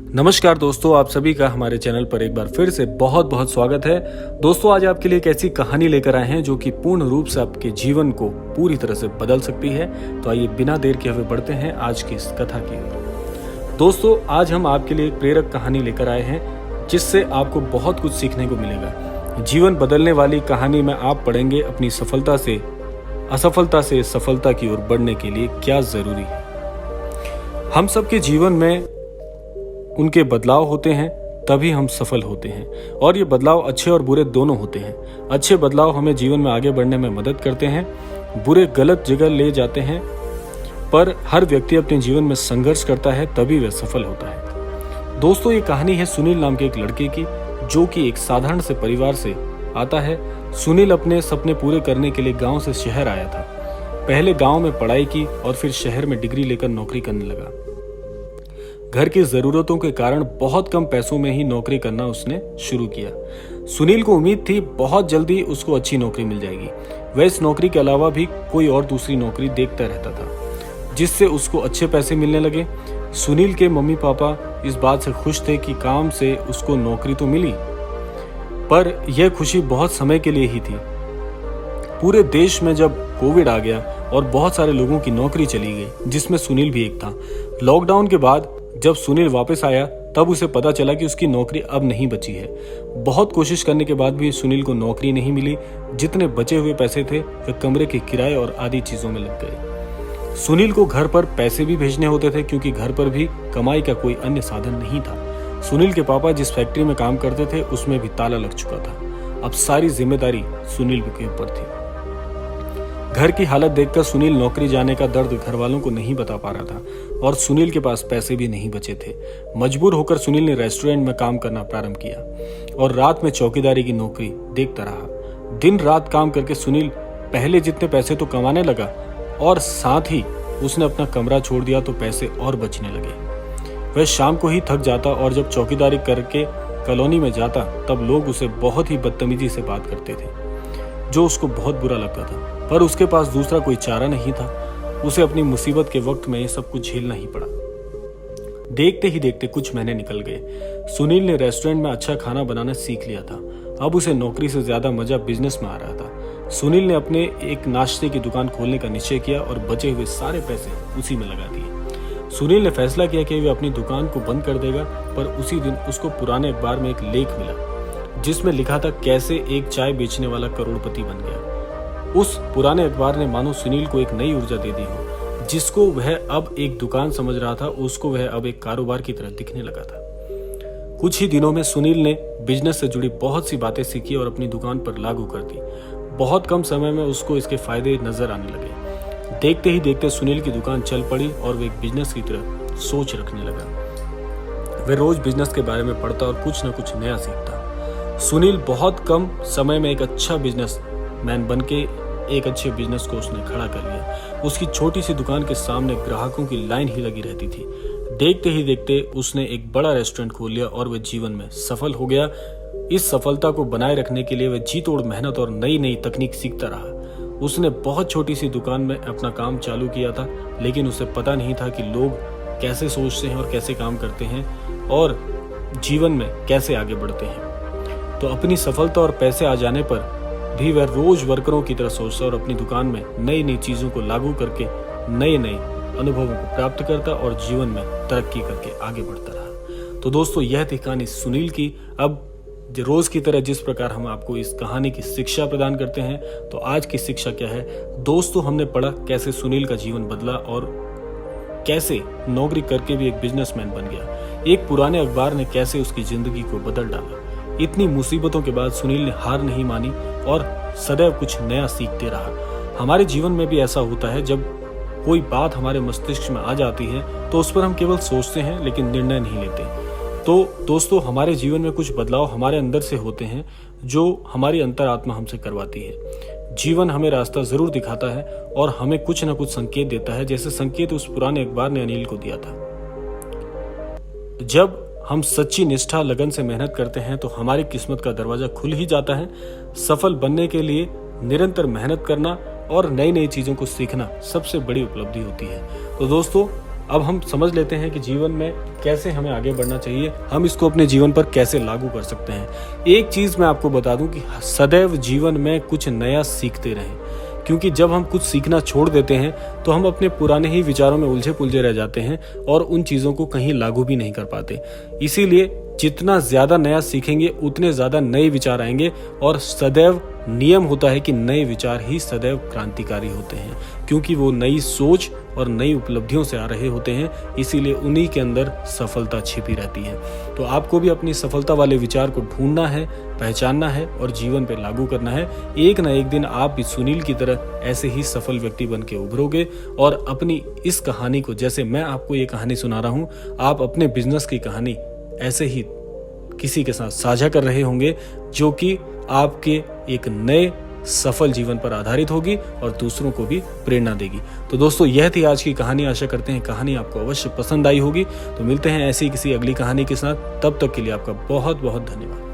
नमस्कार दोस्तों, आप सभी का हमारे चैनल पर एक बार फिर से बहुत बहुत स्वागत है। दोस्तों, आज आपके लिए एक ऐसी कहानी लेकर आए हैं जो कि पूर्ण रूप से आपके जीवन को पूरी तरह से बदल सकती है। तो आइए बिना देर के हुए बढ़ते हैं आज की इस कथा की ओर। दोस्तों, आज हम आपके लिए एक प्रेरक कहानी लेकर आए हैं जिससे आपको बहुत कुछ सीखने को मिलेगा। जीवन बदलने वाली कहानी में आप पढ़ेंगे अपनी सफलता से असफलता से सफलता की ओर बढ़ने के लिए क्या जरूरी है। हम सबके जीवन में उनके बदलाव होते हैं, तभी हम सफल होते हैं। और ये बदलाव अच्छे और बुरे दोनों होते हैं। अच्छे बदलाव हमें जीवन में आगे बढ़ने में मदद करते हैं, बुरे गलत जगह ले जाते हैं। पर हर व्यक्ति अपने जीवन में संघर्ष करता है, तभी वह सफल होता है। दोस्तों, ये कहानी है सुनील नाम के एक लड़के की, जो कि एक साधारण से परिवार से आता है। सुनील अपने सपने पूरे करने के लिए गाँव से शहर आया था। पहले गाँव में पढ़ाई की और फिर शहर में डिग्री लेकर नौकरी करने लगा। घर की जरूरतों के कारण बहुत कम पैसों में ही नौकरी करना उसने शुरू किया। सुनील को उम्मीद थी बहुत जल्दी उसको अच्छी नौकरी मिल जाएगी। वह इस नौकरी के अलावा भी कोई और दूसरी नौकरी देखता रहता था, जिससे उसको अच्छे पैसे मिलने लगे। सुनील के मम्मी पापा इस बात से खुश थे कि काम से उसको नौकरी तो मिली, पर यह खुशी बहुत समय के लिए ही थी। पूरे देश में जब कोविड आ गया और बहुत सारे लोगों की नौकरी चली गई, जिसमें सुनील भी एक था। लॉकडाउन के बाद जब सुनील वापस आया, तब उसे पता चला कि उसकी नौकरी अब नहीं बची है। बहुत कोशिश करने के बाद भी सुनील को नौकरी नहीं मिली। जितने बचे हुए पैसे थे वे कमरे के किराए और आदि चीजों में लग गए। सुनील को घर पर पैसे भी भेजने होते थे, क्योंकि घर पर भी कमाई का कोई अन्य साधन नहीं था। सुनील के पापा जिस फैक्ट्री में काम करते थे, उसमें भी ताला लग चुका था। अब सारी जिम्मेदारी सुनील के ऊपर थी। घर की हालत देखकर सुनील नौकरी जाने का दर्द घर वालों को नहीं बता पा रहा था, और सुनील के पास पैसे भी नहीं बचे थे। मजबूर होकर सुनील ने रेस्टोरेंट में काम करना प्रारंभ किया और रात में चौकीदारी की नौकरी देखता रहा। दिन रात काम करके सुनील पहले जितने पैसे तो कमाने लगा, और साथ ही उसने अपना कमरा छोड़ दिया तो पैसे और बचने लगे। वह शाम को ही थक जाता और जब चौकीदारी करके कॉलोनी में जाता, तब लोग उसे बहुत ही बदतमीजी से बात करते थे, जो उसको बहुत बुरा लगता था। पर उसके पास दूसरा कोई चारा नहीं था। उसे अपनी मुसीबत के वक्त में ये सब कुछ झेलना ही पड़ा। देखते ही देखते कुछ महीने निकल गए। सुनील ने रेस्टोरेंट में अच्छा खाना बनाना सीख लिया था। अब उसे नौकरी से ज्यादा मजा बिजनेस में आ रहा था। सुनील ने अपने एक नाश्ते की दुकान खोलने का निश्चय किया और बचे हुए सारे पैसे उसी में लगा दिए। सुनील ने फैसला किया कि वह अपनी दुकान को बंद कर देगा, पर उसी दिन उसको पुराने अखबार में एक लेख मिला, जिसमें लिखा था कैसे एक चाय बेचने वाला करोड़पति बन गया। उस पुराने अखबार ने मानो सुनील को एक नई ऊर्जा दे दी हो। जिसको वह अब एक दुकान समझ रहा था, उसको वह अब एक कारोबार की तरह दिखने लगा था। कुछ ही दिनों में सुनील ने बिजनेस से जुड़ी बहुत सी बातें सीखी और अपनी दुकान पर लागू कर दी। बहुत कम समय में उसको इसके फायदे नजर आने लगे। देखते ही देखते सुनील की दुकान चल पड़ी और वह एक बिजनेस की तरह सोच रखने लगा। वह रोज बिजनेस के बारे में पढ़ता और कुछ न कुछ नया सीखता। सुनील बहुत कम समय में एक अच्छा बिजनेस मैन बन के एक अच्छे बिजनेस को उसने खड़ा कर लिया। उसकी छोटी सी दुकान के सामने ग्राहकों की लाइन ही लगी रहती थी। देखते ही देखते उसने एक बड़ा रेस्टोरेंट खोल लिया और वह जीवन में सफल हो गया। इस सफलता को बनाए रखने के लिए वह जी तोड़ मेहनत और नई नई तकनीक सीखता रहा। उसने बहुत छोटी सी दुकान में अपना काम चालू किया था, लेकिन उसे पता नहीं था कि लोग कैसे सोचते हैं और कैसे काम करते हैं और जीवन में कैसे आगे बढ़ते हैं। तो अपनी सफलता और पैसे आ जाने पर भी वह रोज वर्करों की तरह सोचता और अपनी दुकान में नई नई चीजों को लागू करके नए नए अनुभवों को प्राप्त करता और जीवन में तरक्की करके आगे बढ़ता रहा। तो दोस्तों, यह थी कहानी सुनील की। अब रोज की तरह जिस प्रकार हम आपको इस कहानी की शिक्षा प्रदान करते हैं, तो आज की शिक्षा क्या है दोस्तों? हमने पढ़ा कैसे सुनील का जीवन बदला और कैसे नौकरी करके भी एक बिजनेसमैन बन गया। एक पुराने अखबार ने कैसे उसकी जिंदगी को बदल डाला। इतनी मुसीबतों के बाद सुनील ने हार नहीं मानी और सदैव कुछ नया सीखते रहा। हमारे जीवन में भी ऐसा होता है, जब कोई बात हमारे मस्तिष्क में आ जाती है तो उस पर हम केवल सोचते हैं, लेकिन निर्णय नहीं लेते। तो दोस्तों, हमारे जीवन में कुछ बदलाव हमारे अंदर से होते हैं, जो हमारी अंतरात्मा हमसे करवाती है। जीवन हमें रास्ता जरूर दिखाता है और हमें कुछ न कुछ संकेत देता है, जैसे संकेत उस पुराने अखबार ने अनिल को दिया था। जब हम सच्ची निष्ठा लगन से मेहनत करते हैं तो हमारी किस्मत का दरवाजा खुल ही जाता है। सफल बनने के लिए निरंतर मेहनत करना और नई नई चीजों को सीखना सबसे बड़ी उपलब्धि होती है। तो दोस्तों, अब हम समझ लेते हैं कि जीवन में कैसे हमें आगे बढ़ना चाहिए, हम इसको अपने जीवन पर कैसे लागू कर सकते हैं। एक चीज मैं आपको बता दूं कि सदैव जीवन में कुछ नया सीखते रहें, क्योंकि जब हम कुछ सीखना छोड़ देते हैं तो हम अपने पुराने ही विचारों में उलझे पुलझे रह जाते हैं और उन चीज़ों को कहीं लागू भी नहीं कर पाते। इसीलिए जितना ज़्यादा नया सीखेंगे उतने ज़्यादा नए विचार आएंगे, और सदैव नियम होता है कि नए विचार ही सदैव क्रांतिकारी होते हैं, क्योंकि वो नई सोच और नई उपलब्धियों से आ रहे होते हैं। इसीलिए उन्हीं के अंदर सफलता छिपी रहती है। तो आपको भी अपनी सफलता वाले विचार को ढूंढना है, पहचानना है और जीवन पे लागू करना है। एक ना एक दिन आप भी सुनील की तरह ऐसे ही सफल व्यक्ति बन के उभरोगे और अपनी इस कहानी को, जैसे मैं आपको ये कहानी सुना रहा हूँ, आप अपने बिजनेस की कहानी ऐसे ही किसी के साथ साझा कर रहे होंगे, जो कि आपके एक नए सफल जीवन पर आधारित होगी और दूसरों को भी प्रेरणा देगी। तो दोस्तों, यह थी आज की कहानी। आशा करते हैं कहानी आपको अवश्य पसंद आई होगी। तो मिलते हैं ऐसी किसी अगली कहानी के साथ। तब तक के लिए आपका बहुत बहुत धन्यवाद।